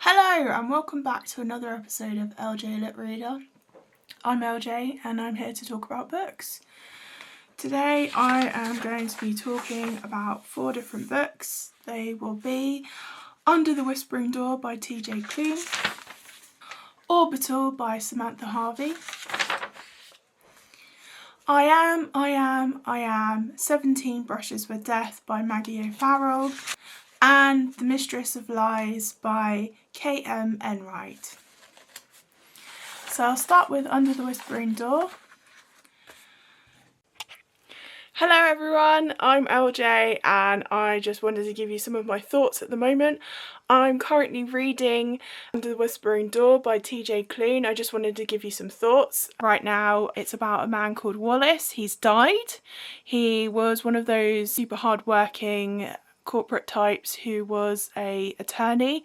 Hello and welcome back to another episode of LJ Lit Reader. I'm LJ and I'm here to talk about books. Today I am going to be talking about 4 different books. They will be Under the Whispering Door by TJ Klune, Orbital by Samantha Harvey, I Am 17 Brushes with Death by Maggie O'Farrell, and The Mistress of Lies by K.M. Enright. So I'll start with Under the Whispering Door. Hello everyone, I'm LJ and I just wanted to give you some of my thoughts at the moment. I'm currently reading Under the Whispering Door by TJ Klune. I just wanted to give you some thoughts. Right now it's about a man called Wallace. He's died. He was one of those super hard-working corporate types who was an attorney,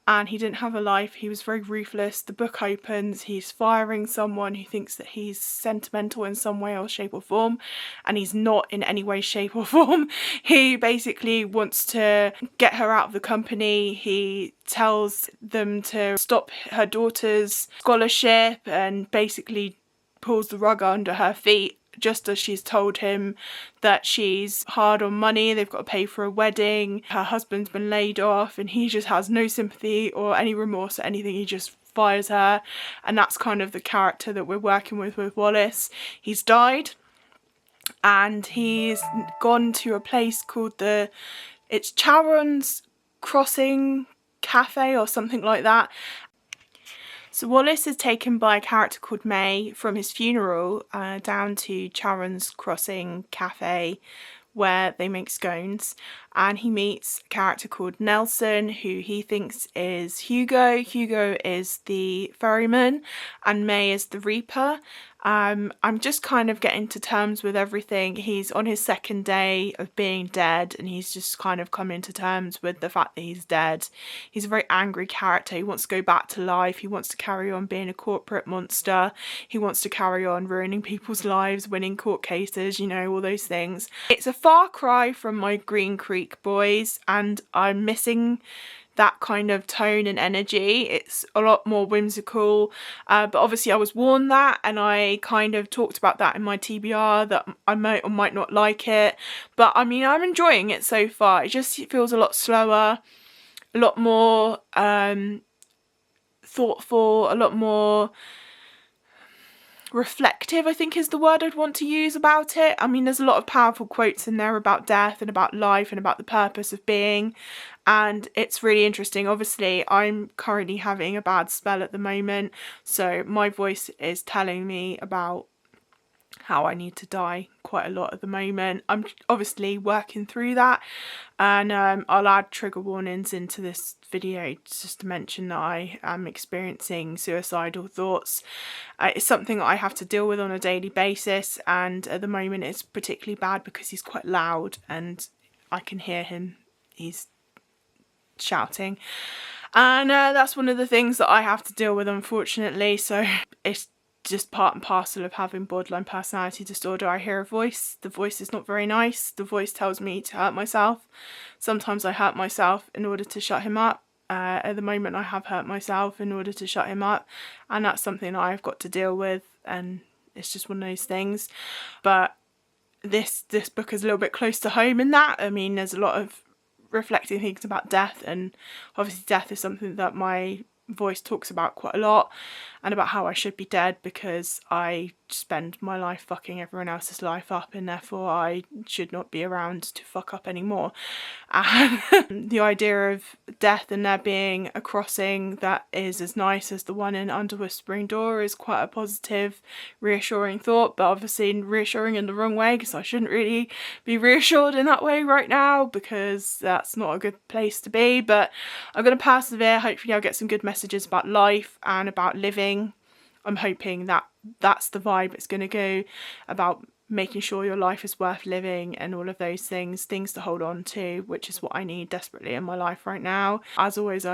and he didn't have a life. He was very ruthless. The book opens, he's firing someone who thinks that he's sentimental in some way or shape or form, and he's not in any way, shape or form. He basically wants to get her out of the company. He tells them to stop her daughter's scholarship and basically pulls the rug under her feet, just as she's told him that she's hard on money, they've got to pay for a wedding, her husband's been laid off, and he just has no sympathy or any remorse or anything. He just fires her, and that's kind of the character that we're working with Wallace. He's died and he's gone to a place called it's Charon's Crossing Cafe or something like that. So Wallace is taken by a character called May from his funeral down to Charon's Crossing Cafe where they make scones, and he meets a character called Nelson who he thinks is Hugo. Hugo is the ferryman and May is the reaper. I'm just kind of getting to terms with everything. He's on his 2nd day of being dead and he's just kind of coming to terms with the fact that he's dead. He's a very angry character. He wants to go back to life. He wants to carry on being a corporate monster. He wants to carry on ruining people's lives, winning court cases, you know, all those things. It's a far cry from my Green Creek boys, and I'm missing that kind of tone and energy. It's a lot more whimsical, but obviously I was warned that, and I kind of talked about that in my TBR, that I might or might not like it, but I mean I'm enjoying it so far. It just feels a lot slower, a lot more thoughtful, a lot more reflective, I think is the word I'd want to use about it. I mean, there's a lot of powerful quotes in there about death and about life and about the purpose of being, and it's really interesting. Obviously I'm currently having a bad spell at the moment, so my voice is telling me about how I need to die quite a lot at the moment. I'm obviously working through that, and I'll add trigger warnings into this video just to mention that I am experiencing suicidal thoughts. It's something that I have to deal with on a daily basis, and at the moment it's particularly bad because he's quite loud and I can hear him. He's shouting, and that's one of the things that I have to deal with, unfortunately. So it's just part and parcel of having borderline personality disorder. I hear a voice. The voice is not very nice. The voice tells me to hurt myself. Sometimes I hurt myself in order to shut him up. At the moment I have hurt myself in order to shut him up, and that's something that I've got to deal with, and it's just one of those things. But this book is a little bit close to home in that. I mean, there's a lot of reflecting things about death, and obviously death is something that my voice talks about quite a lot, and about how I should be dead because I spend my life fucking everyone else's life up, and therefore I should not be around to fuck up anymore. And the idea of death and there being a crossing that is as nice as the one in Under Whispering Door is quite a positive, reassuring thought, but obviously reassuring in the wrong way, because I shouldn't really be reassured in that way right now, because that's not a good place to be. But I'm going to persevere. Hopefully I'll get some good messages about life and about living. I'm hoping that that's the vibe it's going to go, about making sure your life is worth living and all of those things to hold on to, which is what I need desperately in my life right now. As always,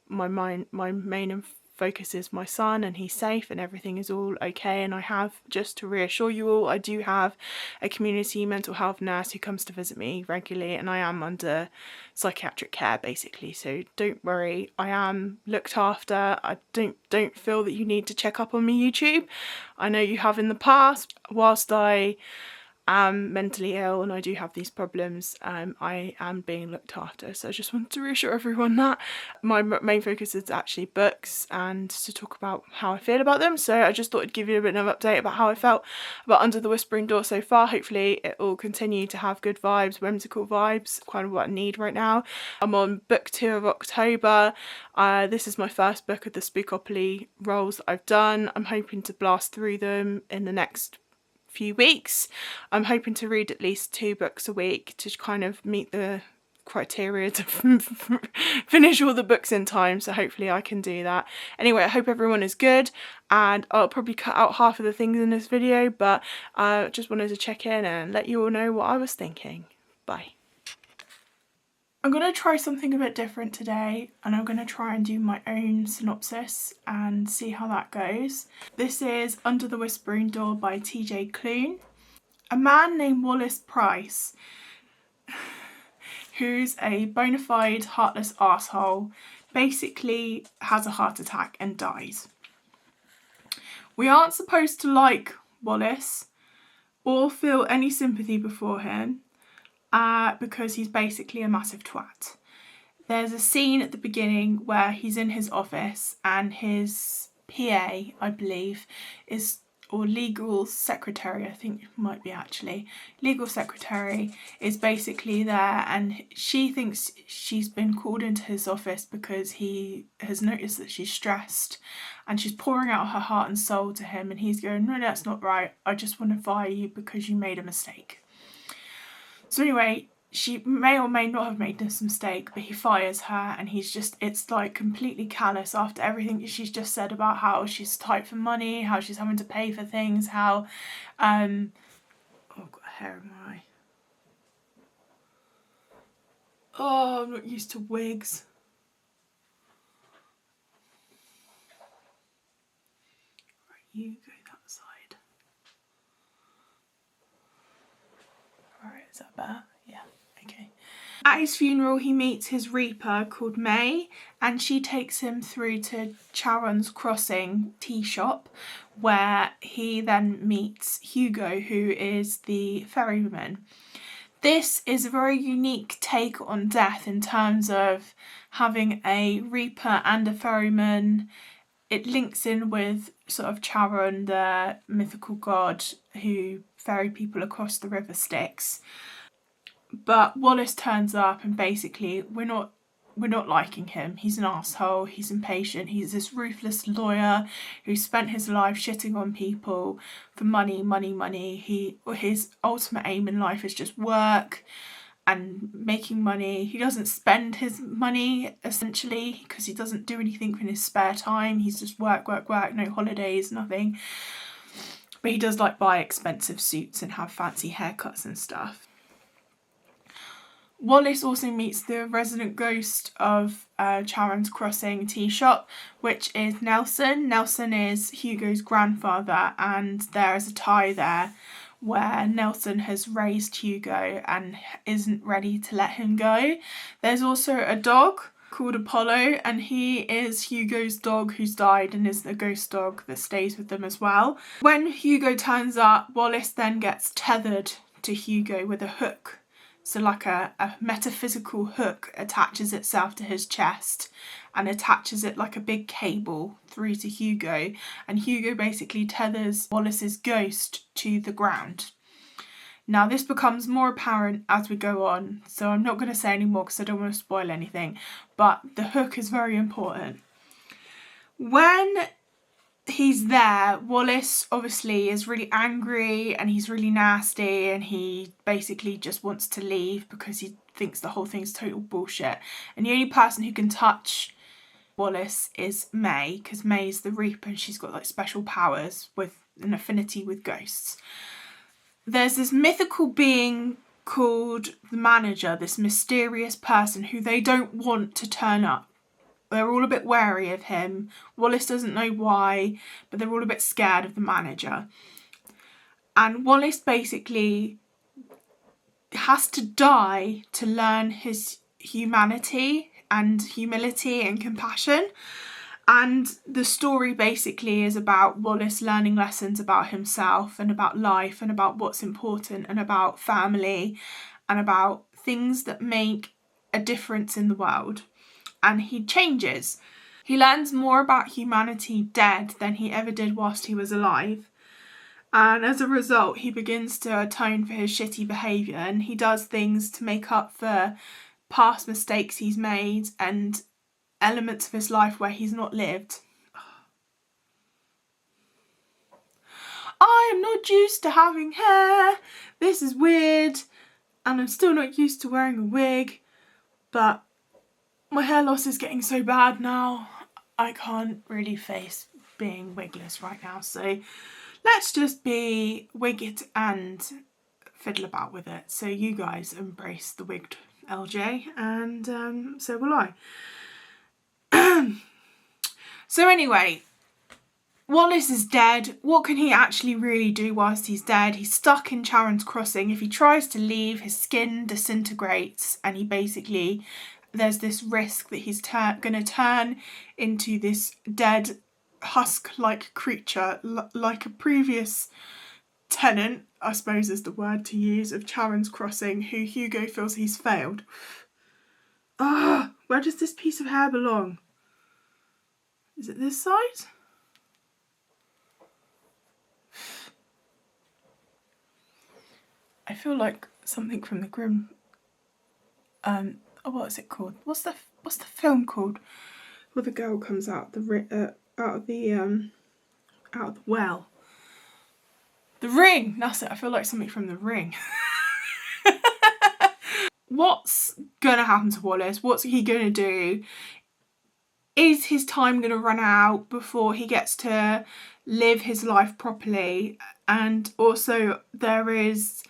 my main and focus is my son and he's safe and everything is all okay. And I have, just to reassure you all, I do have a community mental health nurse who comes to visit me regularly, and I am under psychiatric care basically, so don't worry, I am looked after. I don't feel that you need to check up on me, YouTube. I know you have in the past. Whilst I am mentally ill and I do have these problems, I am being looked after. So I just wanted to reassure everyone that my main focus is actually books and to talk about how I feel about them. So I just thought I'd give you a bit of an update about how I felt about Under the Whispering Door so far. Hopefully it will continue to have good vibes, whimsical vibes, kind of what I need right now. I'm on book 2 of October. This is my first book of the Spookopoly roles that I've done. I'm hoping to blast through them in the next few weeks. I'm hoping to read at least 2 books a week to kind of meet the criteria to finish all the books in time, so hopefully I can do that. Anyway, I hope everyone is good, and I'll probably cut out half of the things in this video, but I just wanted to check in and let you all know what I was thinking. Bye. I'm going to try something a bit different today, and I'm going to try and do my own synopsis and see how that goes. This is Under the Whispering Door by TJ Klune. A man named Wallace Price, who's a bona fide heartless arsehole, basically has a heart attack and dies. We aren't supposed to like Wallace or feel any sympathy for him, because he's basically a massive twat. There's a scene at the beginning where he's in his office and his PA, I believe, or legal secretary, I think it might be actually, legal secretary is basically there, and she thinks she's been called into his office because he has noticed that she's stressed, and she's pouring out her heart and soul to him, and he's going, no, that's not right, I just want to fire you because you made a mistake. So anyway, she may or may not have made this mistake, but he fires her, and he's just, it's like completely callous after everything that she's just said about how she's tight for money, how she's having to pay for things, how, oh, I've got hair in my eye. Oh, I'm not used to wigs. Right, you go that side. Alright, is that better? Yeah, okay. At his funeral, he meets his Reaper called May, and she takes him through to Charon's Crossing tea shop, where he then meets Hugo, who is the ferryman. This is a very unique take on death in terms of having a Reaper and a ferryman. It links in with sort of Charon, the mythical god who ferry people across the river Styx. But Wallace turns up, and basically we're not liking him. He's an asshole, he's impatient, he's this ruthless lawyer who spent his life shitting on people for money. His ultimate aim in life is just work and making money. He doesn't spend his money essentially because he doesn't do anything in his spare time. He's just work, no holidays, nothing. But he does like buy expensive suits and have fancy haircuts and stuff. Wallace also meets the resident ghost of Charon's Crossing tea shop, which is Nelson. Nelson is Hugo's grandfather, and there is a tie there where Nelson has raised Hugo and isn't ready to let him go. There's also a dog called Apollo, and he is Hugo's dog who's died and is the ghost dog that stays with them as well. When Hugo turns up, Wallace then gets tethered to Hugo with a hook. So like a metaphysical hook attaches itself to his chest and attaches it like a big cable through to Hugo. And Hugo basically tethers Wallace's ghost to the ground. Now this becomes more apparent as we go on, so I'm not going to say any more because I don't want to spoil anything. But the hook is very important. When he's there, Wallace obviously is really angry and he's really nasty, and he basically just wants to leave because he thinks the whole thing's total bullshit. And the only person who can touch Wallace is May, because May's the Reaper and she's got like special powers with an affinity with ghosts. There's this mythical being called the manager, this mysterious person who they don't want to turn up. they're all a bit wary of him. Wallace doesn't know why, but they're all a bit scared of the manager. And Wallace basically has to die to learn his humanity and humility and compassion. And the story basically is about Wallace learning lessons about himself and about life and about what's important and about family and about things that make a difference in the world. And he changes. He learns more about humanity dead than he ever did whilst he was alive. And as a result, he begins to atone for his shitty behaviour, and he does things to make up for past mistakes he's made and elements of his life where he's not lived. I am not used to having hair. This is weird. And I'm still not used to wearing a wig. But my hair loss is getting so bad now, I can't really face being wigless right now. So let's just be wigged and fiddle about with it. So you guys embrace the wigged LJ, and so will I. So anyway, Wallace is dead. What can he actually really do whilst he's dead? He's stuck in Charon's Crossing. If he tries to leave, his skin disintegrates, and he basically, there's this risk that he's going to turn into this dead husk-like creature, like a previous tenant, I suppose is the word to use, of Charon's Crossing, who Hugo feels he's failed. Where does this piece of hair belong? Is it this side? I feel like something from the Grimm. What is it called? What's the film called? Where the girl comes out of the well. The Ring. That's it. I feel like something from The Ring. What's gonna happen to Wallace? What's he gonna do? Is his time gonna run out before he gets to live his life properly? And also there is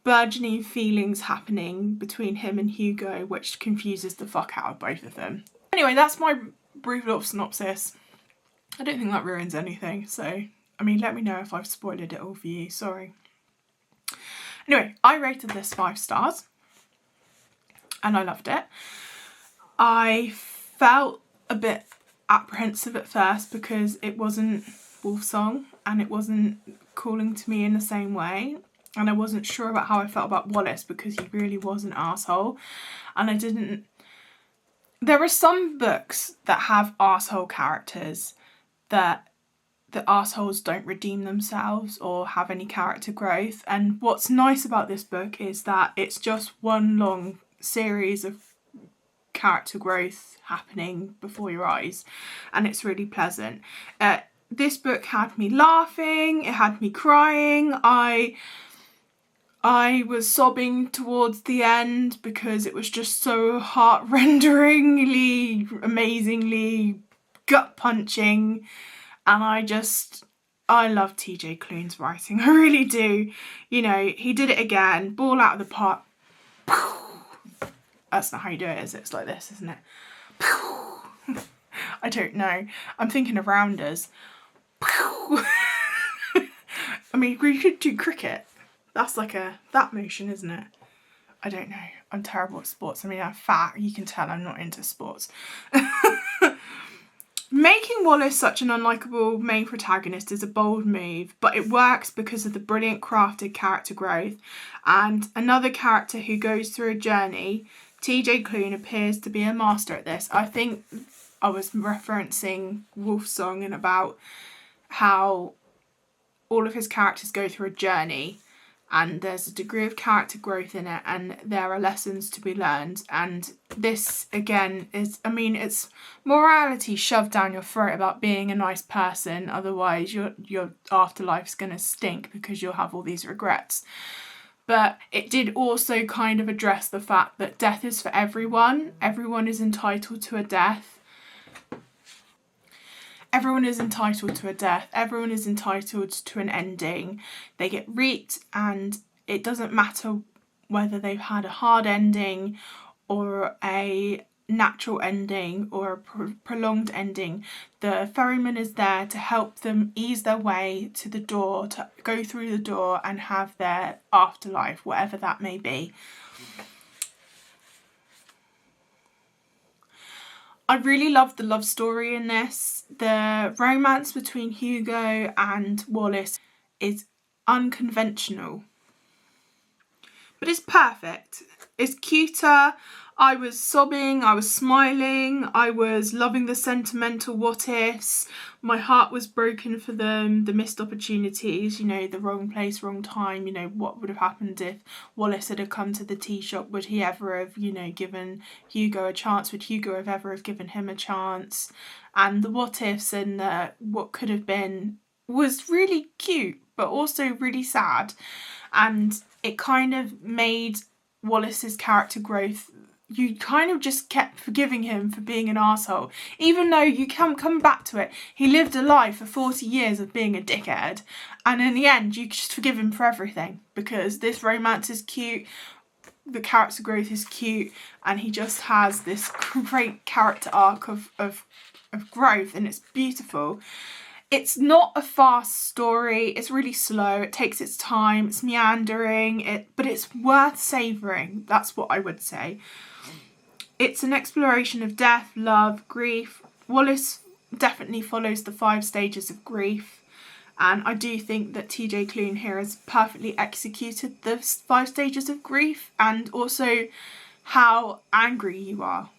burgeoning feelings happening between him and Hugo, which confuses the fuck out of both of them. Anyway, that's my brief little synopsis. I don't think that ruins anything, so I mean, let me know if I've spoiled it all for you, sorry. Anyway, I rated this 5 stars and I loved it. I felt a bit apprehensive at first because it wasn't Wolfsong and it wasn't calling to me in the same way, and I wasn't sure about how I felt about Wallace because he really was an arsehole, and there are some books that have arsehole characters that the arseholes don't redeem themselves or have any character growth, and what's nice about this book is that it's just one long series of character growth happening before your eyes, and it's really pleasant. This book had me laughing, it had me crying, I was sobbing towards the end because it was just so heart-renderingly, amazingly gut-punching, and I love TJ Klune's writing, I really do. You know, he did it again, ball out of the park. That's not how you do it, is it? It's like this, isn't it? I don't know. I'm thinking of rounders. I mean, we could do cricket. That's like that motion, isn't it? I don't know. I'm terrible at sports. I mean, I'm fat. You can tell I'm not into sports. Making Wallace such an unlikable main protagonist is a bold move, but it works because of the brilliant crafted character growth. And another character who goes through a journey, TJ Klune, appears to be a master at this. I think I was referencing Wolfsong and about how all of his characters go through a journey and there's a degree of character growth in it and there are lessons to be learned, and this again is, I mean, it's morality shoved down your throat about being a nice person, otherwise your afterlife's gonna stink because you'll have all these regrets. But it did also kind of address the fact that death is for everyone. Everyone is entitled to a death. Everyone is entitled to a death. Everyone is entitled to an ending. They get reaped, and it doesn't matter whether they've had a hard ending or a natural ending or a prolonged ending. The ferryman is there to help them ease their way to the door, to go through the door and have their afterlife, whatever that may be. I really loved the love story in this. The romance between Hugo and Wallace is unconventional, but it's perfect. It's cuter. I was sobbing, I was smiling, I was loving the sentimental what ifs. My heart was broken for them, the missed opportunities, you know, the wrong place, wrong time, you know, what would have happened if Wallace had come to the tea shop? Would he ever have, you know, given Hugo a chance? Would Hugo have ever have given him a chance? And the what ifs and what could have been was really cute, but also really sad. And it kind of made Wallace's character growth, you kind of just kept forgiving him for being an arsehole. Even though you can come back to it, he lived a life for 40 years of being a dickhead. And in the end, you just forgive him for everything. Because this romance is cute, the character growth is cute, and he just has this great character arc of growth, and it's beautiful. It's not a fast story, it's really slow, it takes its time, it's meandering, but it's worth savouring, that's what I would say. It's an exploration of death, love, grief. Wallace definitely follows the 5 stages of grief, and I do think that TJ Klune here has perfectly executed the 5 stages of grief, and also how angry you are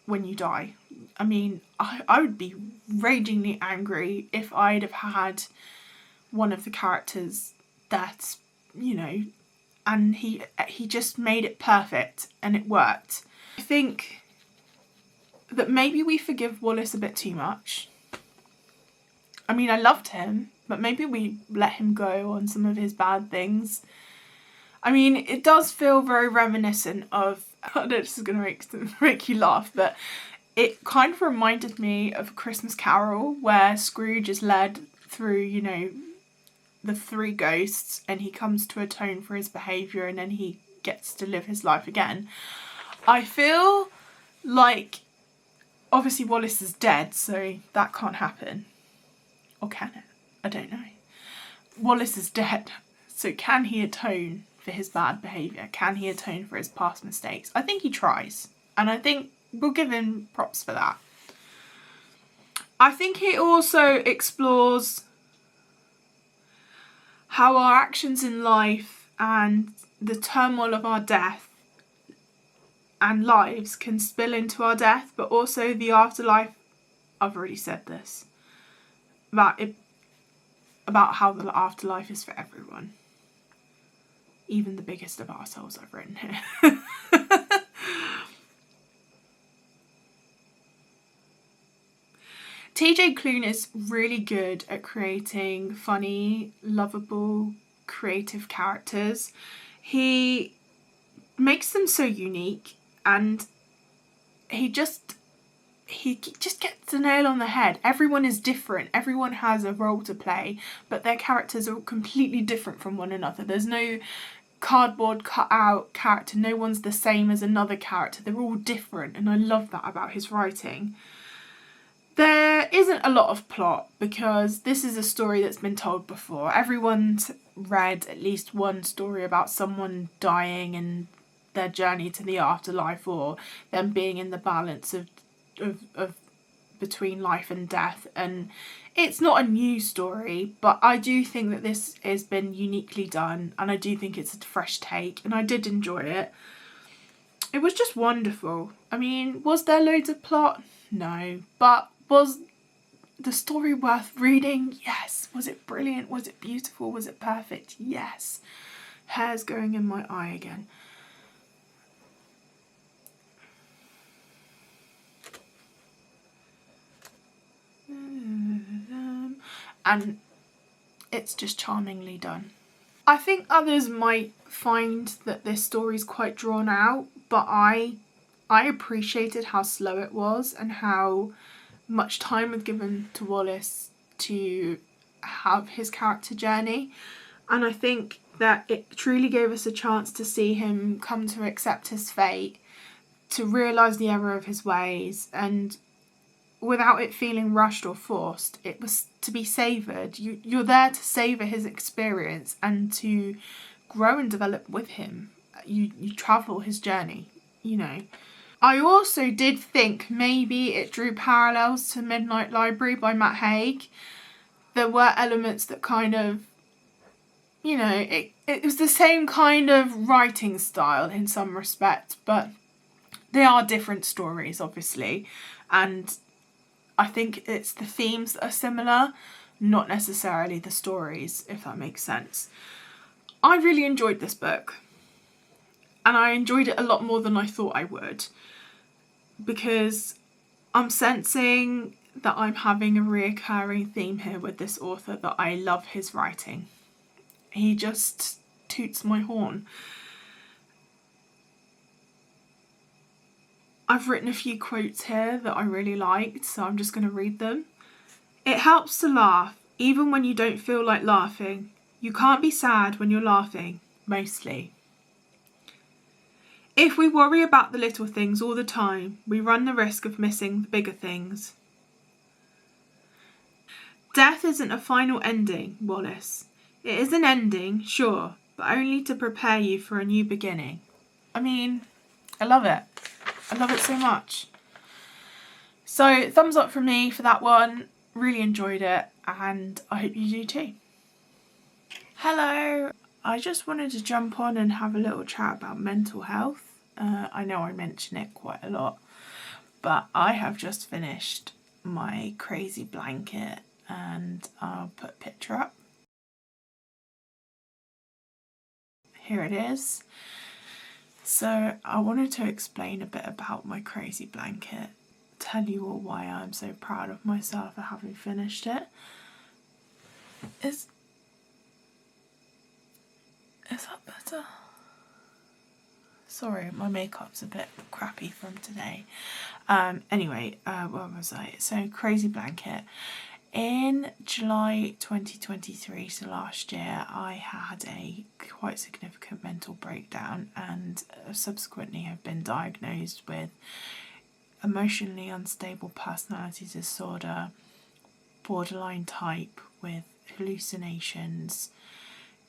when you die. I mean, I would be ragingly angry if I'd have had one of the characters' deaths, you know, and he just made it perfect and it worked. I think that maybe we forgive Wallace a bit too much. I mean, I loved him, but maybe we let him go on some of his bad things. I mean, it does feel very reminiscent of, I know this is going to make you laugh, but it kind of reminded me of A Christmas Carol, where Scrooge is led through, you know, the 3 ghosts, and he comes to atone for his behaviour, and then he gets to live his life again. I feel like, obviously Wallace is dead, so that can't happen. Or can it? I don't know. Wallace is dead, so can he atone for his bad behaviour? Can he atone for his past mistakes? I think he tries, and I think we'll give him props for that. I think he also explores how our actions in life and the turmoil of our death and lives can spill into our death, but also the afterlife. I've already said this. About how the afterlife is for everyone. Even the biggest of arseholes I've written here. TJ Klune is really good at creating funny, lovable, creative characters. He makes them so unique, and he just gets the nail on the head. Everyone is different. Everyone has a role to play, but their characters are completely different from one another. There's no cardboard cut out character. No one's the same as another character. They're all different, and I love that about his writing. There isn't a lot of plot because this is a story that's been told before. Everyone's read at least one story about someone dying and their journey to the afterlife, or them being in the balance of between life and death, and it's not a new story, but I do think that this has been uniquely done, and I do think it's a fresh take, and I did enjoy it. It was just wonderful. I mean, was there loads of plot? No. But was the story worth reading? Yes. Was it brilliant? Was it beautiful? Was it perfect? Yes. Hair's going in my eye again. And it's just charmingly done. I think others might find that this story's quite drawn out, but I appreciated how slow it was and how much time was given to Wallace to have his character journey, and I think that it truly gave us a chance to see him come to accept his fate, to realise the error of his ways, and without it feeling rushed or forced. It was to be savoured. You're there to savour his experience and to grow and develop with him. You travel his journey, you know. I also did think maybe it drew parallels to Midnight Library by Matt Haig. There were elements that kind of, you know, it was the same kind of writing style in some respect, but they are different stories, obviously. And I think it's the themes that are similar, not necessarily the stories, if that makes sense. I really enjoyed this book. And I enjoyed it a lot more than I thought I would. Because I'm sensing that I'm having a reoccurring theme here with this author, that I love his writing. He just toots my horn. I've written a few quotes here that I really liked, so I'm just going to read them. It helps to laugh, even when you don't feel like laughing. You can't be sad when you're laughing, mostly. If we worry about the little things all the time, we run the risk of missing the bigger things. Death isn't a final ending, Wallace. It is an ending, sure, but only to prepare you for a new beginning. I mean, I love it. I love it so much. So, thumbs up from me for that one. Really enjoyed it, and I hope you do too. Hello. I just wanted to jump on and have a little chat about mental health. I know I mention it quite a lot, but I have just finished my crazy blanket, and I'll put a picture up. Here it is. So I wanted to explain a bit about my crazy blanket, tell you all why I'm so proud of myself for having finished it. Is that better? Sorry, my makeup's a bit crappy from today. Anyway, where was I? So, crazy blanket. In July 2023, so last year, I had a quite significant mental breakdown, and subsequently have been diagnosed with emotionally unstable personality disorder, borderline type with hallucinations,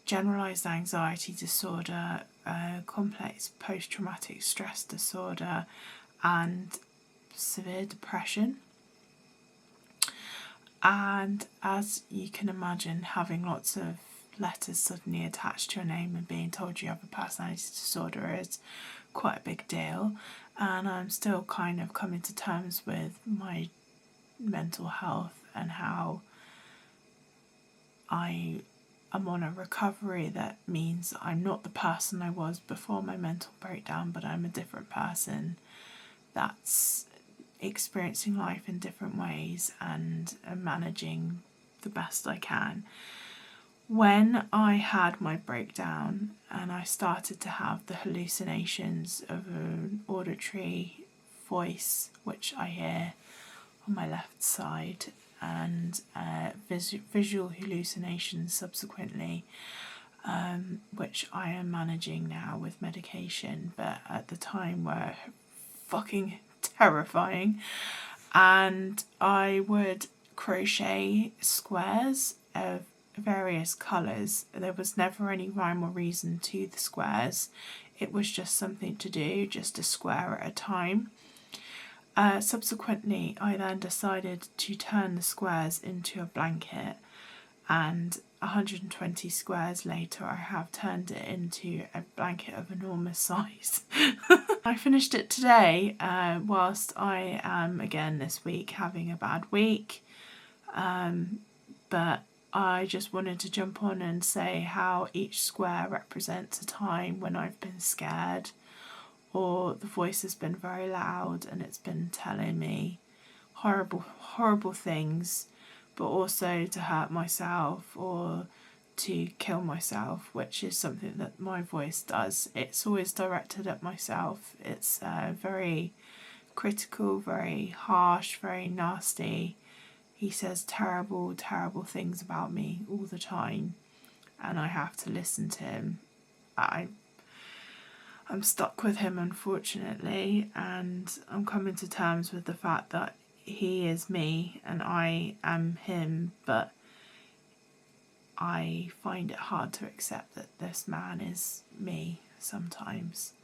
generalised anxiety disorder, complex post-traumatic stress disorder, and severe depression. And as you can imagine, having lots of letters suddenly attached to your name and being told you have a personality disorder is quite a big deal. And I'm still kind of coming to terms with my mental health and how I'm on a recovery that means I'm not the person I was before my mental breakdown, but I'm a different person that's experiencing life in different ways and managing the best I can. When I had my breakdown and I started to have the hallucinations of an auditory voice, which I hear on my left side, and visual hallucinations subsequently, which I am managing now with medication, but at the time were fucking terrifying. And I would crochet squares of various colours. There was never any rhyme or reason to the squares. It was just something to do, just a square at a time. Subsequently, I then decided to turn the squares into a blanket, and 120 squares later I have turned it into a blanket of enormous size. I finished it today, whilst I am again this week having a bad week, but I just wanted to jump on and say how each square represents a time when I've been scared, or the voice has been very loud and it's been telling me horrible things, but also to hurt myself or to kill myself, which is something that my voice does. It's always directed at myself. It's very critical, very harsh, very nasty. He says terrible things about me all the time, and I have to listen to him. I'm stuck with him, unfortunately, and I'm coming to terms with the fact that he is me and I am him, but I find it hard to accept that this man is me sometimes.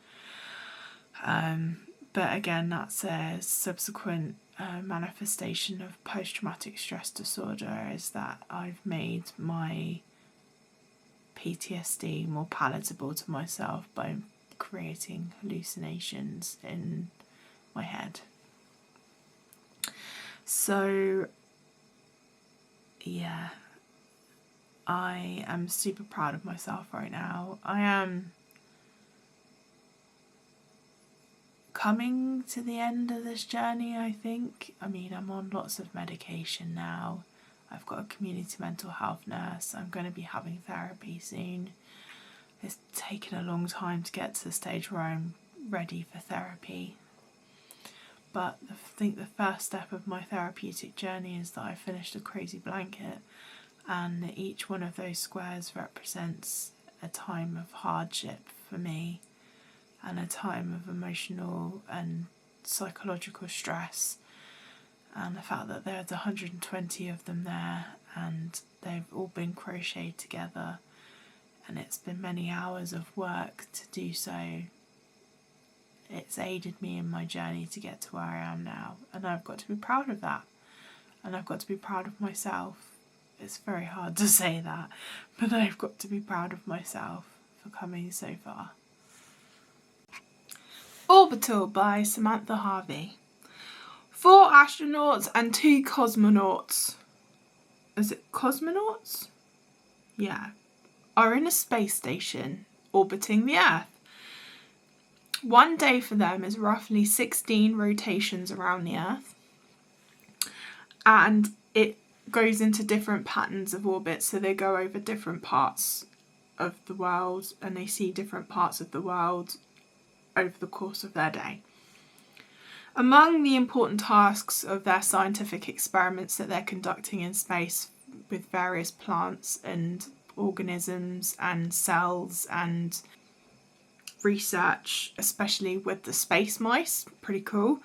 But again, that's a subsequent manifestation of post-traumatic stress disorder, is that I've made my PTSD more palatable to myself by creating hallucinations in my head. So yeah, I am super proud of myself right now. I am coming to the end of this journey, I think. I mean, I'm on lots of medication now. I've got a community mental health nurse. I'm going to be having therapy soon. It's taken a long time to get to the stage where I'm ready for therapy. But I think the first step of my therapeutic journey is that I finished a crazy blanket, and each one of those squares represents a time of hardship for me and a time of emotional and psychological stress. And the fact that there's 120 of them there and they've all been crocheted together, and it's been many hours of work to do so. It's aided me in my journey to get to where I am now, and I've got to be proud of that, and I've got to be proud of myself. It's very hard to say that, but I've got to be proud of myself for coming so far. Orbital by Samantha Harvey. 4 astronauts and 2 cosmonauts. Is it cosmonauts? Yeah. Are in a space station orbiting the Earth. One day for them is roughly 16 rotations around the Earth, and it goes into different patterns of orbit, so they go over different parts of the world and they see different parts of the world over the course of their day. Among the important tasks of their scientific experiments that they're conducting in space with various plants and organisms and cells and research, especially with the space mice, pretty cool.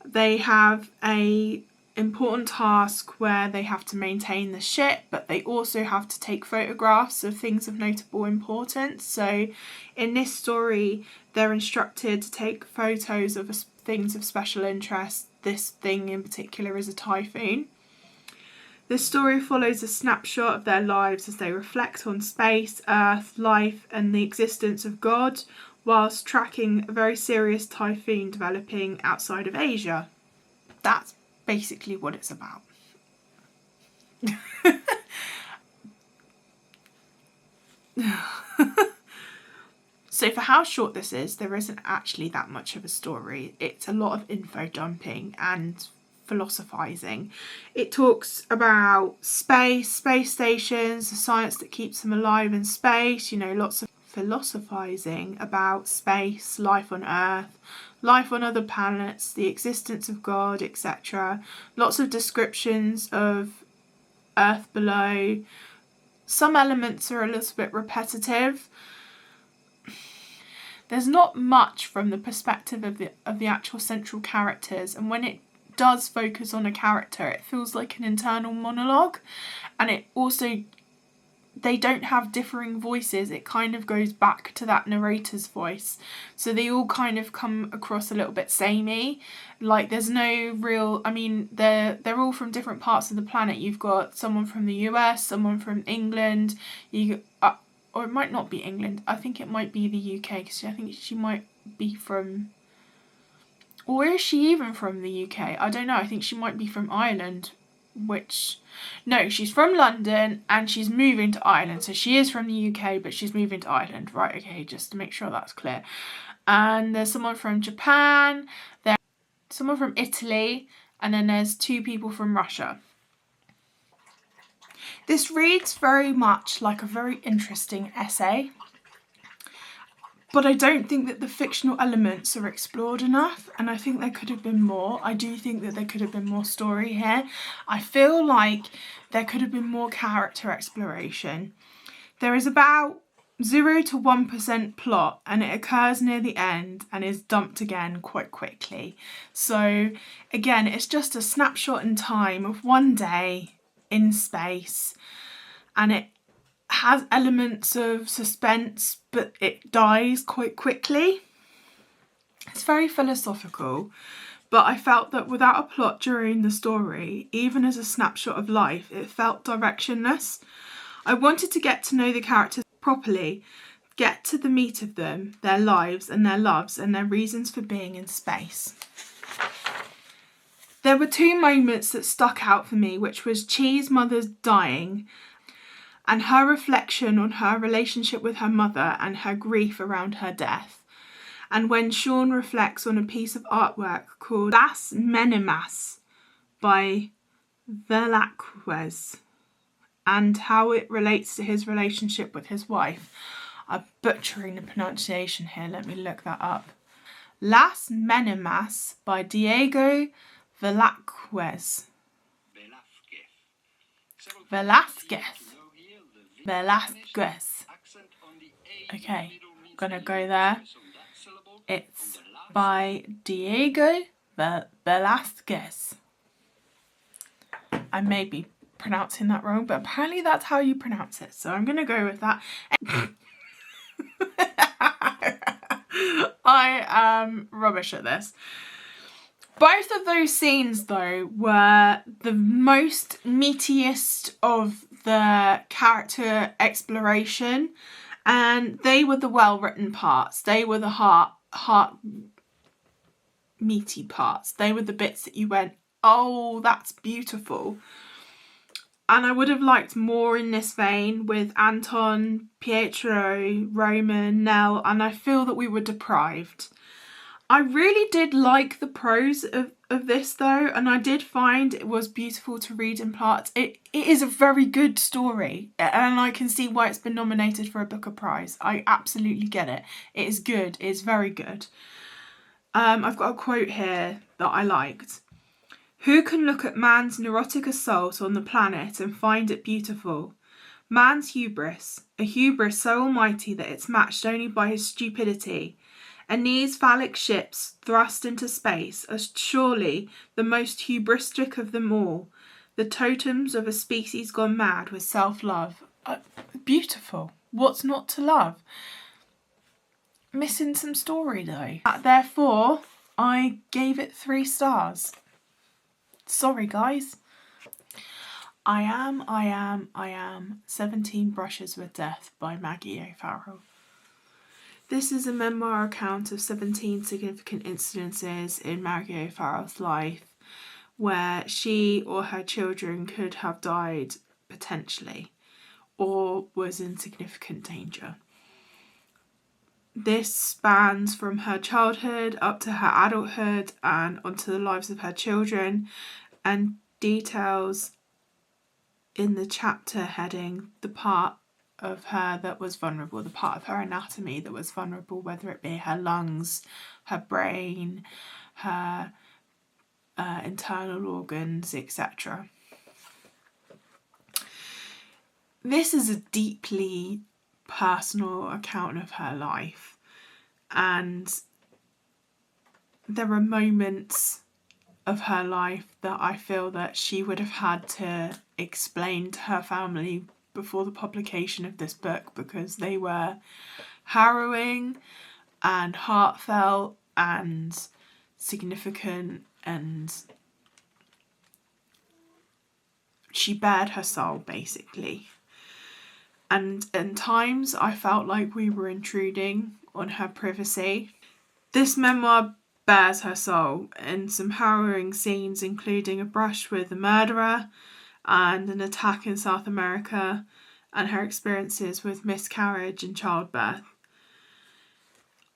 They have a important task where they have to maintain the ship, but they also have to take photographs of things of notable importance. So in this story, they're instructed to take photos of things of special interest. This thing in particular is a typhoon. This story follows a snapshot of their lives as they reflect on space, Earth, life, and the existence of God, whilst tracking a very serious typhoon developing outside of Asia. That's basically what it's about. So for how short this is, there isn't actually that much of a story. It's a lot of info dumping and philosophizing. It talks about space stations, the science that keeps them alive in space, lots of philosophizing about space, life on Earth, life on other planets, the existence of God, etc. Lots of descriptions of Earth below. Some elements are a little bit repetitive. There's not much from the perspective of the actual central characters, and when it does focus on a character, it feels like an internal monologue, and it also, they don't have differing voices. It kind of goes back to that narrator's voice, so they all kind of come across a little bit samey. Like there's no real, they're all from different parts of the planet. You've got someone from the US, someone from England, or it might not be England. I think it might be the UK, because I think she might be from... Or is she even from the UK? I don't know. I think she might be from Ireland, No, she's from London and she's moving to Ireland. So she is from the UK, but she's moving to Ireland. Right, okay, just to make sure that's clear. And there's someone from Japan, there's someone from Italy, and then there's 2 people from Russia. This reads very much like a very interesting essay, but I don't think that the fictional elements are explored enough, and I think there could have been more. I do think that there could have been more story here. I feel like there could have been more character exploration. There is about 0 to 1% plot, and it occurs near the end and is dumped again quite quickly. So again, it's just a snapshot in time of one day in space, and it has elements of suspense, but it dies quite quickly. It's very philosophical, but I felt that without a plot during the story, even as a snapshot of life, it felt directionless. I wanted to get to know the characters properly, get to the meat of them, their lives and their loves and their reasons for being in space. There were two moments that stuck out for me, which was Chi's mother's dying and her reflection on her relationship with her mother and her grief around her death. And when Sean reflects on a piece of artwork called Las Menimas by Velázquez and how it relates to his relationship with his wife. I'm butchering the pronunciation here, let me look that up. Las Menimas by Diego Velázquez. Velázquez. Okay, I'm gonna go there. It's by Diego Velázquez. I may be pronouncing that wrong, but apparently that's how you pronounce it, so I'm gonna go with that. I am rubbish at this. Both of those scenes though were the most meatiest of the character exploration, and they were the well-written parts. They were the heart meaty parts. They were the bits that you went, oh, that's beautiful. And I would have liked more in this vein with Anton, Pietro, Roman, Nell, and I feel that we were deprived. I really did like the prose of this though, and I did find it was beautiful to read in parts. It is a very good story, and I can see why it's been nominated for a Booker Prize. I absolutely get it. It is good. It is very good. I've got a quote here that I liked. Who can look at man's neurotic assault on the planet and find it beautiful? Man's hubris, a hubris so almighty that it's matched only by his stupidity. And these phallic ships thrust into space are surely the most hubristic of them all, the totems of a species gone mad with self-love. Beautiful. What's not to love? Missing some story though. Therefore, I gave it 3 stars. Sorry guys. I am 17 Brushes with Death by Maggie O'Farrell. This is a memoir account of 17 significant incidences in Maggie O'Farrell's life where she or her children could have died potentially or was in significant danger. This spans from her childhood up to her adulthood and onto the lives of her children, and details in the chapter heading the part of her that was vulnerable, the part of her anatomy that was vulnerable, whether it be her lungs, her brain, her internal organs, etc. This is a deeply personal account of her life, and there are moments of her life that I feel that she would have had to explain to her family before the publication of this book, because they were harrowing and heartfelt and significant, and she bared her soul basically. And in times I felt like we were intruding on her privacy. This memoir bears her soul in some harrowing scenes, including a brush with a murderer and an attack in South America, and her experiences with miscarriage and childbirth.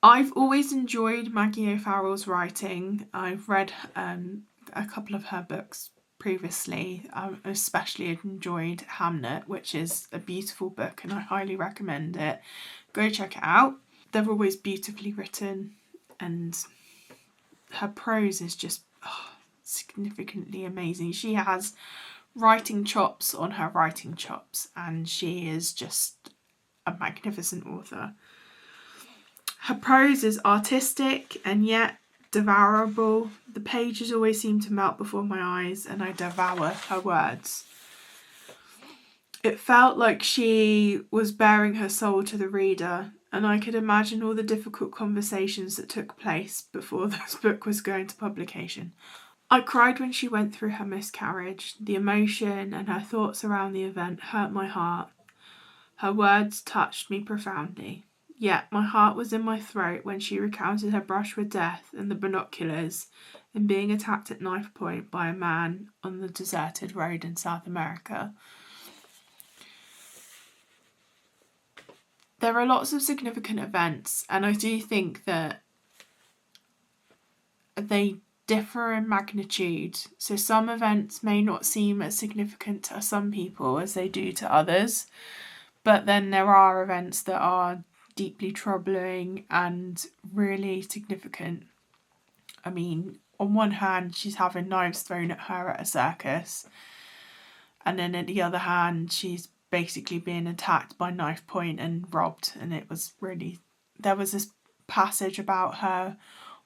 I've always enjoyed Maggie O'Farrell's writing. I've read a couple of her books previously. I especially enjoyed Hamnet, which is a beautiful book and I highly recommend it. Go check it out. They're always beautifully written, and her prose is just significantly amazing. She has writing chops on her writing chops, and she is just a magnificent author. Her prose is artistic and yet devourable. The pages always seem to melt before my eyes and I devour her words. It felt like she was bearing her soul to the reader, and I could imagine all the difficult conversations that took place before this book was going to publication. I cried when she went through her miscarriage. The emotion and her thoughts around the event hurt my heart. Her words touched me profoundly. Yet my heart was in my throat when she recounted her brush with death and the binoculars and being attacked at knife point by a man on the deserted road in South America. There are lots of significant events, and I do think that they differ in magnitude. So some events may not seem as significant to some people as they do to others, but then there are events that are deeply troubling and really significant. I mean, on one hand, she's having knives thrown at her at a circus, and then at the other hand, she's basically being attacked by knife point and robbed. And it was really, there was this passage about her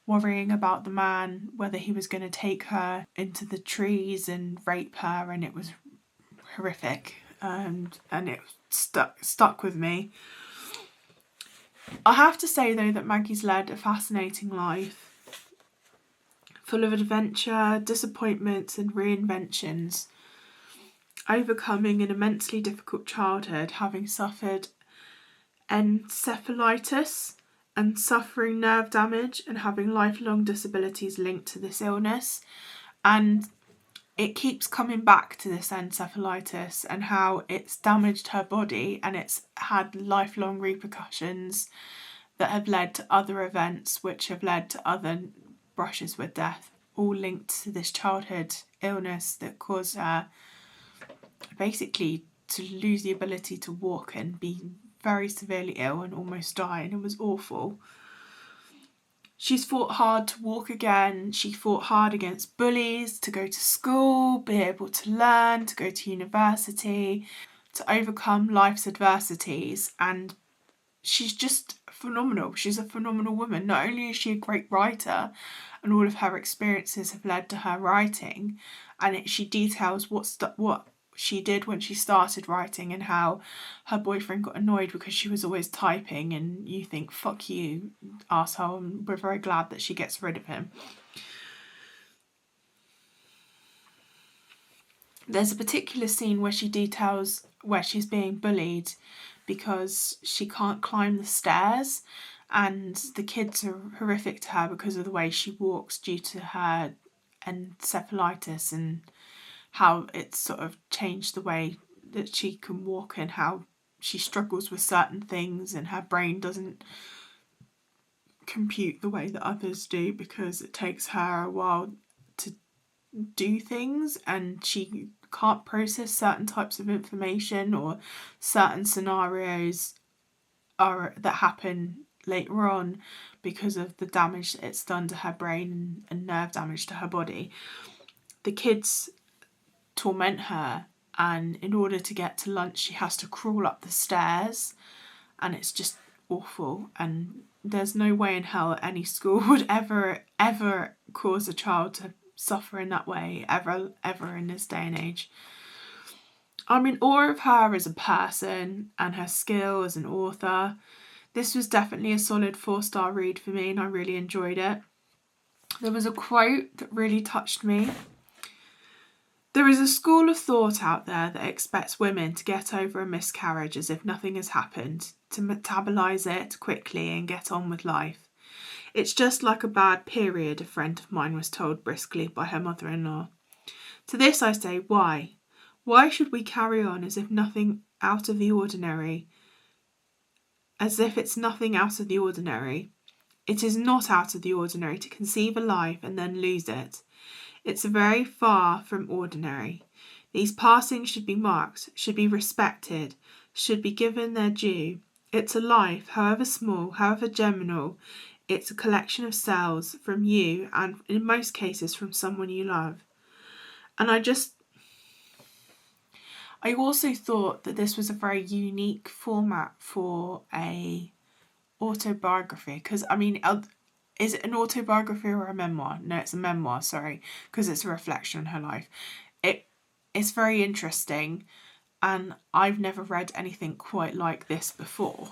worrying about the man, whether he was going to take her into the trees and rape her, and it was horrific, and it stuck with me. I have to say though that Maggie's led a fascinating life, full of adventure, disappointments and reinventions, overcoming an immensely difficult childhood, having suffered encephalitis and suffering nerve damage and having lifelong disabilities linked to this illness. And it keeps coming back to this encephalitis and how it's damaged her body and it's had lifelong repercussions that have led to other events which have led to other brushes with death, all linked to this childhood illness that caused her basically to lose the ability to walk and be very severely ill and almost die, and it was awful. She's fought hard to walk again. She fought hard against bullies, to go to school, be able to learn, to go to university, to overcome life's adversities, and she's just phenomenal. She's a phenomenal woman. Not only is she a great writer, and all of her experiences have led to her writing, and she details what she did when she started writing and how her boyfriend got annoyed because she was always typing, and you think, fuck you, arsehole, and we're very glad that she gets rid of him. There's a particular scene where she details where she's being bullied because she can't climb the stairs, and the kids are horrific to her because of the way she walks due to her encephalitis and how it's sort of changed the way that she can walk and how she struggles with certain things and her brain doesn't compute the way that others do because it takes her a while to do things, and she can't process certain types of information or certain scenarios that happen later on because of the damage that it's done to her brain and nerve damage to her body. The kids torment her, and in order to get to lunch she has to crawl up the stairs, and it's just awful, and there's no way in hell any school would ever cause a child to suffer in that way ever in this day and age. I'm in awe of her as a person and her skill as an author. This was definitely a solid 4-star read for me, and I really enjoyed it. There was a quote that really touched me. There is a school of thought out there that expects women to get over a miscarriage as if nothing has happened, to metabolise it quickly and get on with life. It's just like a bad period, a friend of mine was told briskly by her mother-in-law. To this I say, why? Why should we carry on as if nothing out of the ordinary? As if it's nothing out of the ordinary. It is not out of the ordinary to conceive a life and then lose it. It's very far from ordinary. These passings should be marked, should be respected, should be given their due. It's a life, however small, however germinal. It's a collection of cells from you, and in most cases from someone you love. And I also thought that this was a very unique format for a autobiography, because I mean, is it an autobiography or a memoir? No, it's a memoir, sorry, because it's a reflection on her life. It's very interesting, and I've never read anything quite like this before.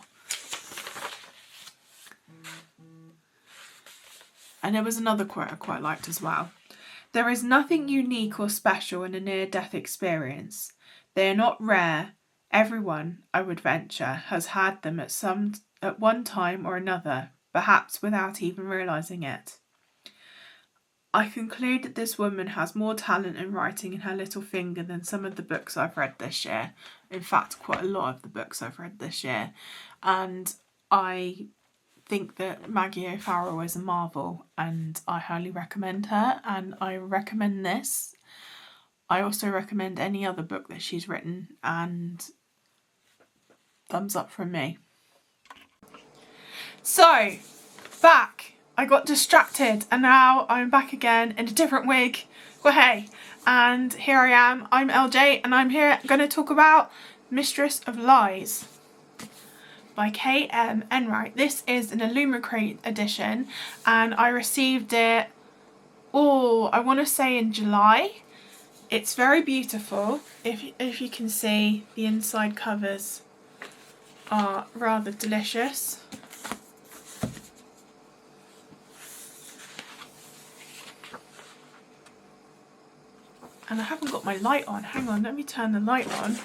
And there was another quote I quite liked as well. There is nothing unique or special in a near-death experience. They are not rare. Everyone, I would venture, has had them at one time or another, perhaps without even realising it. I conclude that this woman has more talent in writing in her little finger than some of the books I've read this year. In fact, quite a lot of the books I've read this year. And I think that Maggie O'Farrell is a marvel, and I highly recommend her, and I recommend this. I also recommend any other book that she's written, and thumbs up from me. So, back. I got distracted and now I'm back again in a different wig. Well, hey, and here I am. I'm LJ and I'm here going to talk about Mistress of Lies by K.M. Enright. This is an Illumicrate edition and I received it, I want to say in July. It's very beautiful. If you can see, the inside covers are rather delicious. And I haven't got my light on. Hang on, let me turn the light on.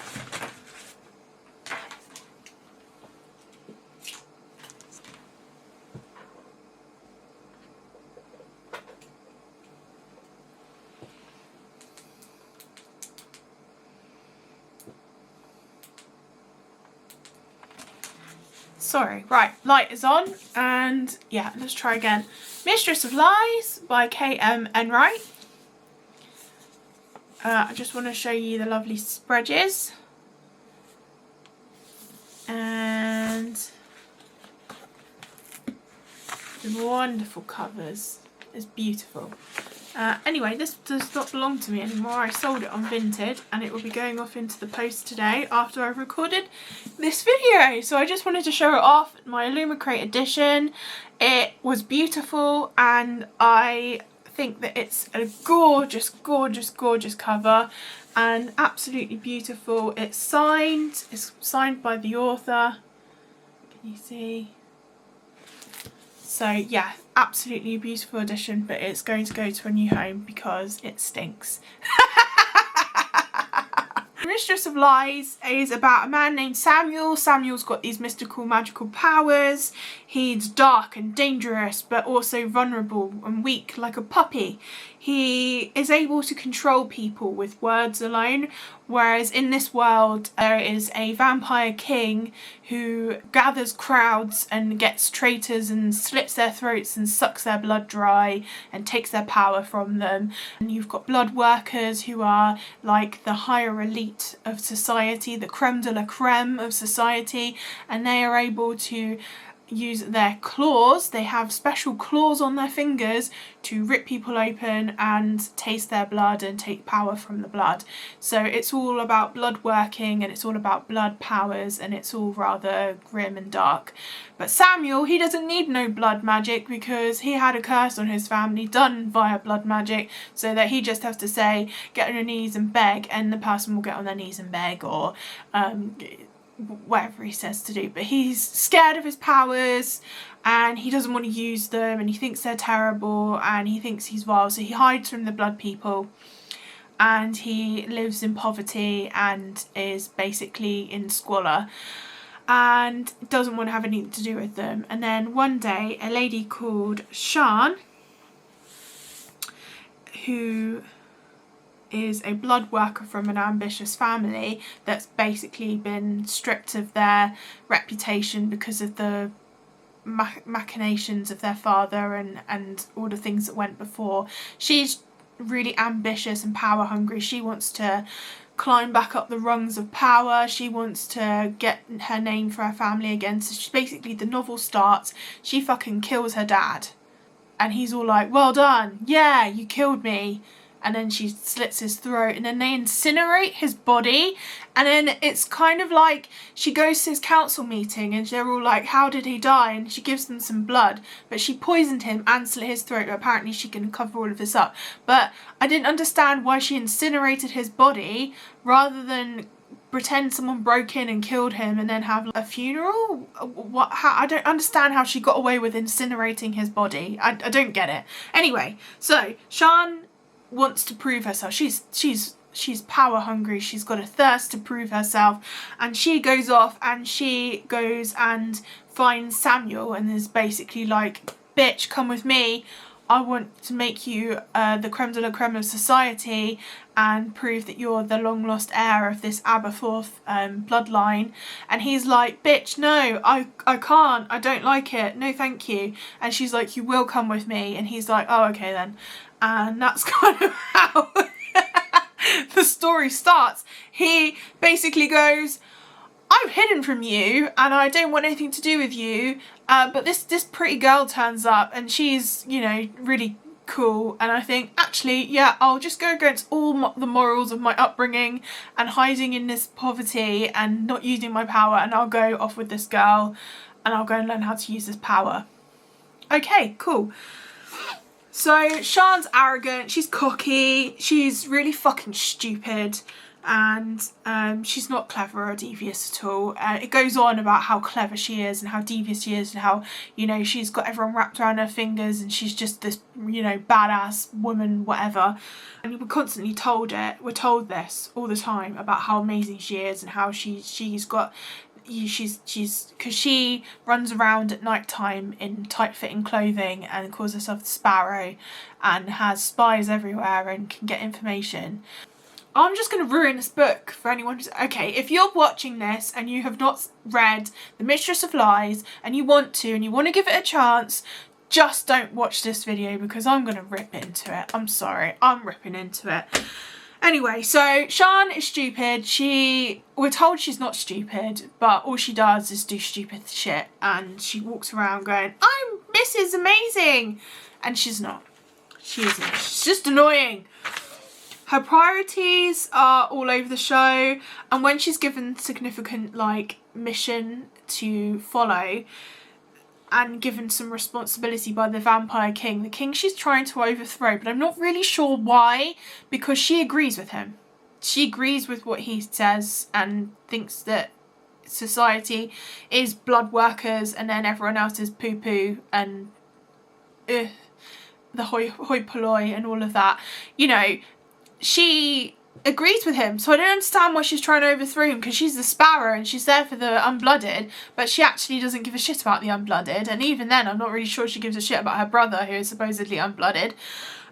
Sorry, right, light is on, and yeah, let's try again. Mistress of Lies by K.M. Enright. I just want to show you the lovely spreads and the wonderful covers. It's beautiful. Anyway, this does not belong to me anymore. I sold it on Vinted and it will be going off into the post today after I've recorded this video. So I just wanted to show it off, my Illumicrate edition. It was beautiful and I think that it's a gorgeous, gorgeous, gorgeous cover and absolutely beautiful. It's signed by the author. Can you see? So yeah, absolutely beautiful edition, but it's going to go to a new home because it stinks. Mistress of Lies is about a man named Samuel. Samuel's got these mystical magical powers. He's dark and dangerous, but also vulnerable and weak like a puppy. He is able to control people with words alone, whereas in this world there is a vampire king who gathers crowds and gets traitors and slits their throats and sucks their blood dry and takes their power from them. And you've got blood workers who are like the higher elite of society, the creme de la creme of society, and they are able to use their claws. They have special claws on their fingers to rip people open and taste their blood and take power from the blood. So it's all about blood working and it's all about blood powers and it's all rather grim and dark. But Samuel, he doesn't need no blood magic because he had a curse on his family done via blood magic, so that he just has to say get on your knees and beg and the person will get on their knees and beg, or whatever he says to do. But he's scared of his powers and he doesn't want to use them and he thinks they're terrible and he thinks he's vile, so he hides from the blood people and he lives in poverty and is basically in squalor and doesn't want to have anything to do with them. And then one day a lady called Shan, who is a blood worker from an ambitious family that's basically been stripped of their reputation because of the machinations of their father and all the things that went before. She's really ambitious and power hungry. She wants to climb back up the rungs of power. She wants to get her name for her family again. So she basically, the novel starts, she fucking kills her dad and he's all like, well done, yeah, you killed me. and then she slits his throat, and then they incinerate his body. And then it's kind of like she goes to his council meeting and they're all like, how did he die? And she gives them some blood, but she poisoned him and slit his throat. Apparently she can cover all of this up, but I didn't understand why she incinerated his body rather than pretend someone broke in and killed him and then have a funeral. What? How? I don't understand how she got away with incinerating his body. I don't get it. Anyway, so Sian wants to prove herself. She's power hungry. She's got a thirst to prove herself, and she goes off and she goes and finds Samuel and is basically like, bitch, come with me. I want to make you the creme de la creme of society and prove that you're the long lost heir of this Aberforth bloodline. And he's like, bitch, no, I can't, I don't like it, no thank you. And she's like, you will come with me. And he's like, oh, okay then. And that's kind of how the story starts. He basically goes, I'm hidden from you and I don't want anything to do with you, but this pretty girl turns up and she's, you know, really cool, and I think, actually, yeah, I'll just go against all the morals of my upbringing and hiding in this poverty and not using my power, and I'll go off with this girl and I'll go and learn how to use this power. Okay, cool. So Sian's arrogant, she's cocky, she's really fucking stupid, and she's not clever or devious at all. It goes on about how clever she is and how devious she is and how, you know, she's got everyone wrapped around her fingers and she's just this, you know, badass woman, whatever. And we're constantly told it. We're told this all the time about how amazing she is and how she's got... She's because she runs around at night time in tight-fitting clothing and calls herself the Sparrow and has spies everywhere and can get information. I'm just going to ruin this book for anyone who's... Okay, if you're watching this and you have not read The Mistress of Lies and you want to give it a chance, just don't watch this video because I'm going to rip into it. I'm sorry, I'm ripping into it. Anyway, so Sian is stupid. We're told she's not stupid, but all she does is do stupid shit, and she walks around going, I'm Mrs. Amazing, and she's not. She isn't. She's just annoying. Her priorities are all over the show, and when she's given significant, like, mission to follow and given some responsibility by the Vampire King, the king she's trying to overthrow, but I'm not really sure why, because she agrees with him. She agrees with what he says and thinks that society is blood workers and then everyone else is poo-poo and the hoi polloi and all of that. You know, she agrees with him, so I don't understand why she's trying to overthrow him, because she's the Sparrow and she's there for the unblooded, but she actually doesn't give a shit about the unblooded, and even then I'm not really sure she gives a shit about her brother who is supposedly unblooded.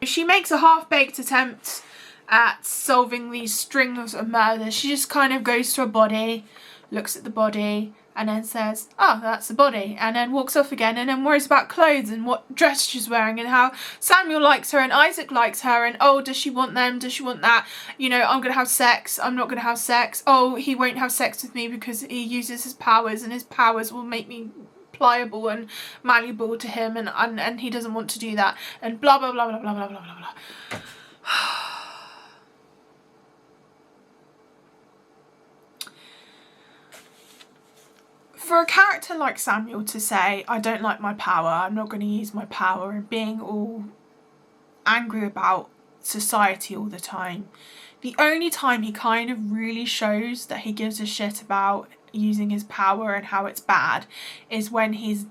She makes a half-baked attempt at solving these strings of murders. She just kind of goes to a body, looks at the body, and then says, oh, that's the body, and then walks off again, and then worries about clothes and what dress she's wearing and how Samuel likes her and Isaac likes her, and oh, does she want them, does she want that, you know, I'm gonna have sex, I'm not gonna have sex, oh, he won't have sex with me because he uses his powers and his powers will make me pliable and malleable to him, and he doesn't want to do that, and blah blah blah blah blah blah blah blah blah. For a character like Samuel to say, I don't like my power, I'm not going to use my power, and being all angry about society all the time, the only time he kind of really shows that he gives a shit about using his power and how it's bad is when he's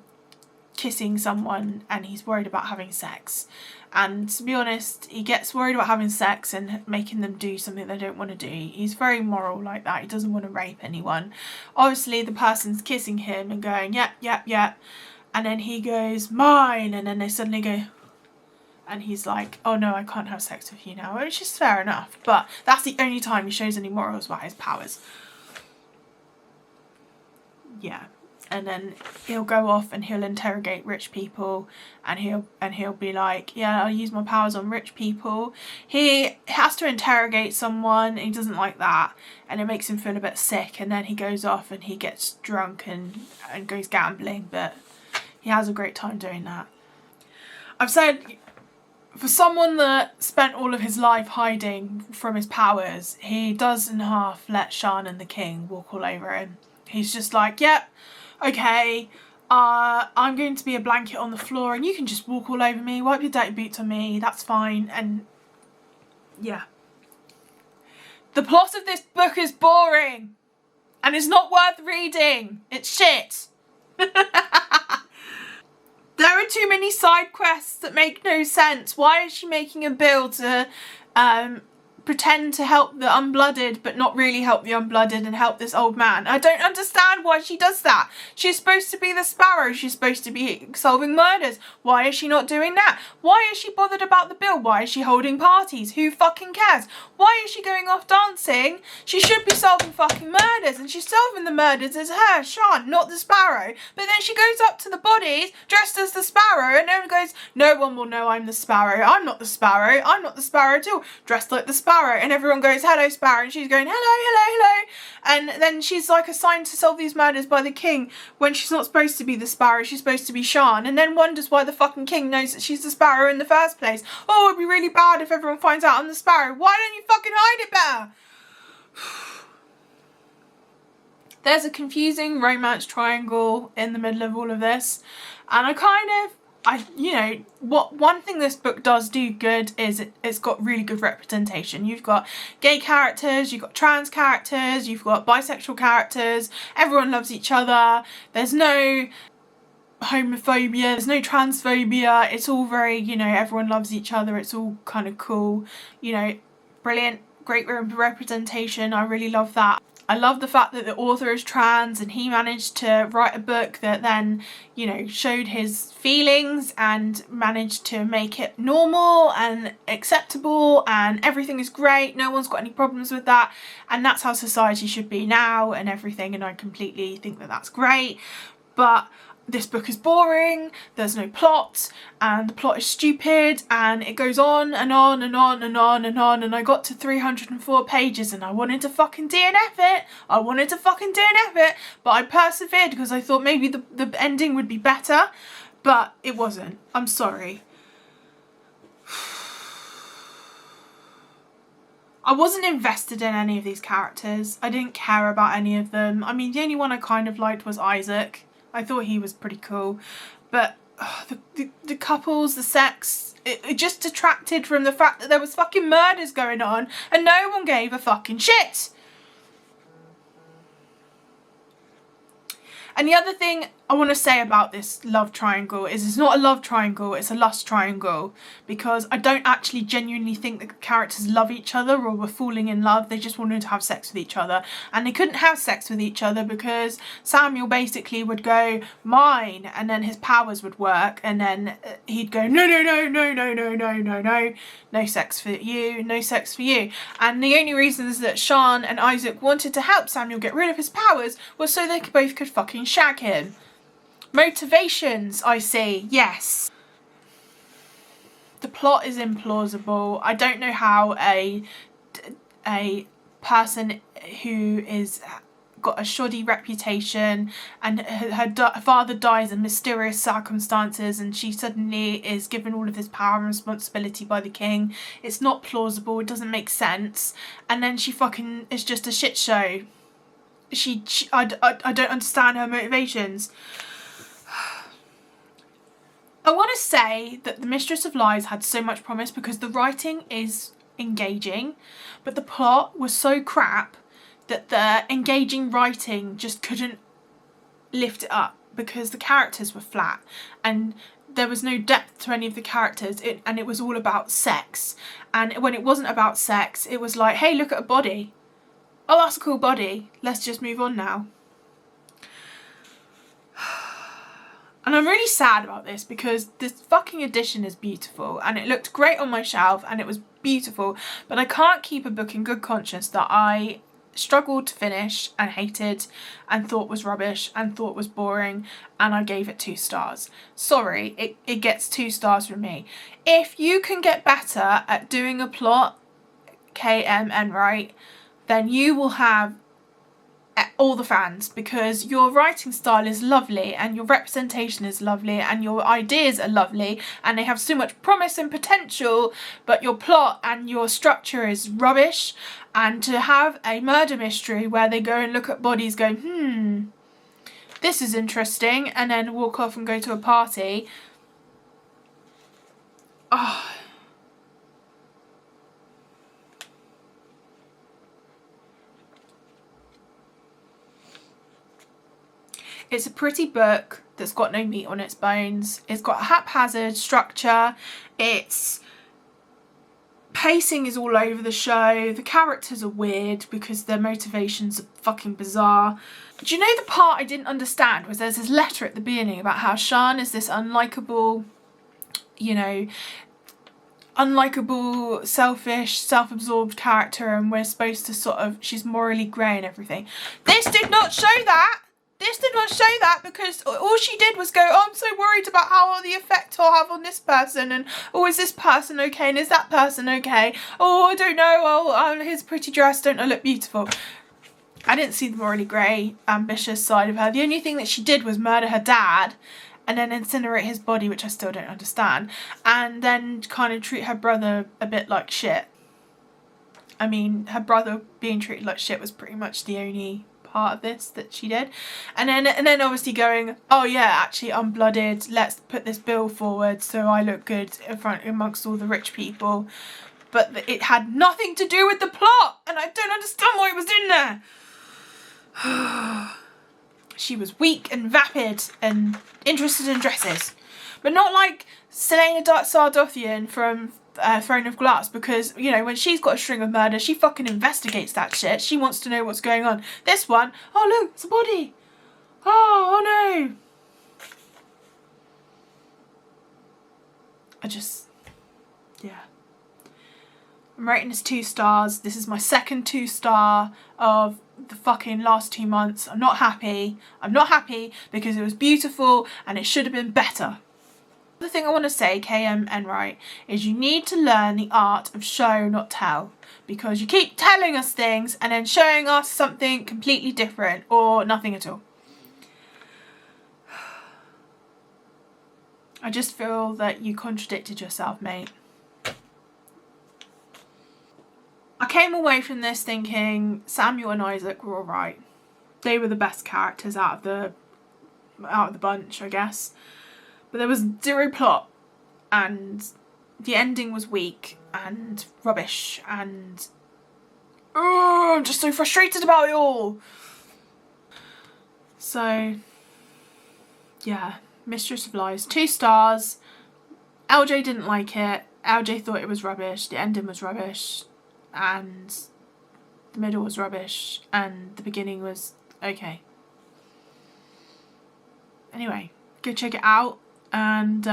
kissing someone and he's worried about having sex. And to be honest, he gets worried about having sex and making them do something they don't want to do. He's very moral like that. He doesn't want to rape anyone. Obviously, the person's kissing him and going, yep, yep, yep. And then he goes, mine. And then they suddenly go, and he's like, oh no, I can't have sex with you now. Which is fair enough. But that's the only time he shows any morals about his powers. Yeah. And then he'll go off and he'll interrogate rich people, and he'll be like, yeah, I'll use my powers on rich people. He has to interrogate someone and he doesn't like that, and it makes him feel a bit sick, and then he goes off and he gets drunk and goes gambling, but he has a great time doing that. I've said For someone that spent all of his life hiding from his powers, he doesn't half let Sian and the king walk all over him. He's just like, yep, okay, I'm going to be a blanket on the floor and you can just walk all over me, wipe your dirty boots on me, that's fine. And yeah. The plot of this book is boring and it's not worth reading. It's shit. There are too many side quests that make no sense. Why is she making a bill to pretend to help the unblooded but not really help the unblooded and help this old man? I don't understand why she does that. She's supposed to be the Sparrow. She's supposed to be solving murders. Why is she not doing that? Why is she bothered about the bill? Why is she holding parties? Who fucking cares? Why is she going off dancing? She should be solving fucking murders, and she's solving the murders as her, Sian, not the Sparrow. But then she goes up to the bodies dressed as the Sparrow and everyone goes, no one will know I'm the Sparrow. I'm not the Sparrow. I'm not the Sparrow at all. Dressed like the Sparrow. And everyone goes, hello Sparrow, and she's going, hello, hello, hello. And then she's like assigned to solve these murders by the king when she's not supposed to be the Sparrow, she's supposed to be Sian, and then wonders why the fucking king knows that she's the Sparrow in the first place. Oh, it'd be really bad if everyone finds out I'm the Sparrow. Why don't you fucking hide it better? There's a confusing romance triangle in the middle of all of this, and one thing this book does do good is it's got really good representation. You've got gay characters, you've got trans characters, you've got bisexual characters, everyone loves each other, there's no homophobia, there's no transphobia, it's all very, everyone loves each other, it's all kind of cool, brilliant, great representation, I really love that. I love the fact that the author is trans and he managed to write a book that then, showed his feelings and managed to make it normal and acceptable and everything is great. No one's got any problems with that. And that's how society should be now and everything. And I completely think that that's great. But this book is boring, there's no plot, and the plot is stupid, and it goes on and on and on and on and on, and I got to 304 pages and I wanted to fucking DNF it. But I persevered because I thought maybe the ending would be better, but it wasn't. I'm sorry. I wasn't invested in any of these characters. I didn't care about any of them. I mean, the only one I kind of liked was Isaac. I thought he was pretty cool, but the couples, the sex, it just detracted from the fact that there was fucking murders going on and no one gave a fucking shit. And the other thing I want to say about this love triangle is it's not a love triangle, it's a lust triangle, because I don't actually genuinely think the characters love each other or were falling in love. They just wanted to have sex with each other, and they couldn't have sex with each other because Samuel basically would go mine and then his powers would work and then he'd go no, no sex for you, no sex for you. And the only reasons that Sian and Isaac wanted to help Samuel get rid of his powers was so they both could fucking shag him. Motivations, I see, yes. The plot is implausible. I don't know how a person who is got a shoddy reputation and her father dies in mysterious circumstances and she suddenly is given all of this power and responsibility by the king. It's not plausible, it doesn't make sense, and then she fucking is just a shit show. I don't understand her motivations. I want to say that the Mistress of Lies had so much promise because the writing is engaging, but the plot was so crap that the engaging writing just couldn't lift it up because the characters were flat and there was no depth to any of the characters, and it was all about sex. And when it wasn't about sex, it was like, hey, look at a body. Oh, that's a cool body. Let's just move on now. And I'm really sad about this because this fucking edition is beautiful and it looked great on my shelf and it was beautiful, but I can't keep a book in good conscience that I struggled to finish and hated and thought was rubbish and thought was boring, and I gave it 2 stars. Sorry, it gets 2 stars from me. If you can get better at doing a plot, KM Enright, then you will have all the fans, because your writing style is lovely and your representation is lovely and your ideas are lovely and they have so much promise and potential, but your plot and your structure is rubbish. And to have a murder mystery where they go and look at bodies going, this is interesting, and then walk off and go to a party. Oh. It's a pretty book that's got no meat on its bones. It's got a haphazard structure. Its pacing is all over the show. The characters are weird because their motivations are fucking bizarre. Do you know the part I didn't understand was there's this letter at the beginning about how Sian is this unlikable, you know, unlikable, selfish, self-absorbed character, and we're supposed to sort of, she's morally grey and everything. This did not show that. This did not show that, because all she did was go, oh, I'm so worried about how the effect I'll have on this person, and oh, is this person okay, and is that person okay? Oh, I don't know, oh, his pretty dress, don't I look beautiful? I didn't see the morally grey, ambitious side of her. The only thing that she did was murder her dad and then incinerate his body, which I still don't understand, and then kind of treat her brother a bit like shit. I mean, her brother being treated like shit was pretty much the only part of this that she did, and then obviously going, oh yeah, actually I'm blooded, let's put this bill forward so I look good in front amongst all the rich people, but it had nothing to do with the plot, and I don't understand why it was in there. She was weak and vapid and interested in dresses, but not like Selena Sardothian from Throne of Glass, because, you know, when she's got a string of murder, she fucking investigates that shit. She wants to know what's going on. This one, oh look, it's a body. Oh no. Yeah. I'm rating this 2 stars. This is my second 2-star of the fucking last 2 months. I'm not happy. I'm not happy because it was beautiful and it should have been better. The thing I want to say, KM Enright, is you need to learn the art of show, not tell, because you keep telling us things and then showing us something completely different or nothing at all. I just feel that you contradicted yourself, mate. I came away from this thinking Samuel and Isaac were alright. They were the best characters out of the bunch, I guess. But there was zero plot, and the ending was weak and rubbish, and I'm just so frustrated about it all. So yeah, Mistress of Lies, 2 stars. LJ didn't like it. LJ thought it was rubbish. The ending was rubbish, and the middle was rubbish, and the beginning was okay. Anyway, go check it out. And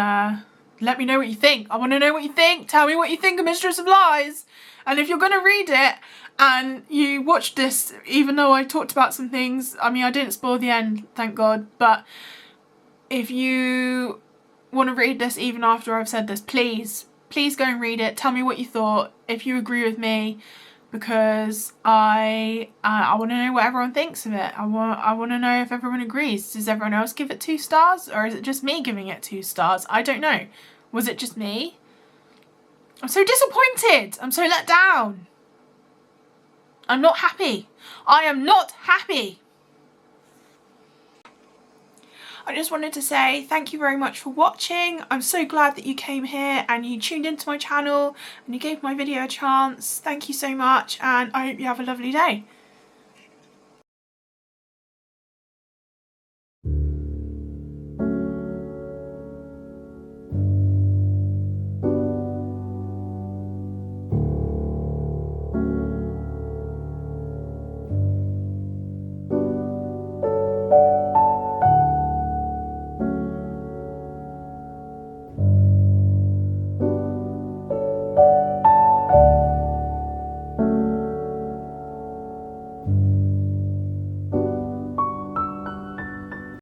let me know what you think. I want to know what you think. Tell me what you think of Mistress of Lies. And if you're going to read it and you watched this, even though I talked about some things, I mean, I didn't spoil the end, thank God, but if you want to read this even after I've said this, please go and read it. Tell me what you thought, if you agree with me, because I want to know what everyone thinks of it. I want to know if everyone agrees. Does everyone else give it 2 stars, or is it just me giving it 2 stars? I don't know. Was it just me? I'm so disappointed. I'm so let down. I'm not happy. I am not happy. I just wanted to say thank you very much for watching. I'm so glad that you came here and you tuned into my channel and you gave my video a chance. Thank you so much, and I hope you have a lovely day.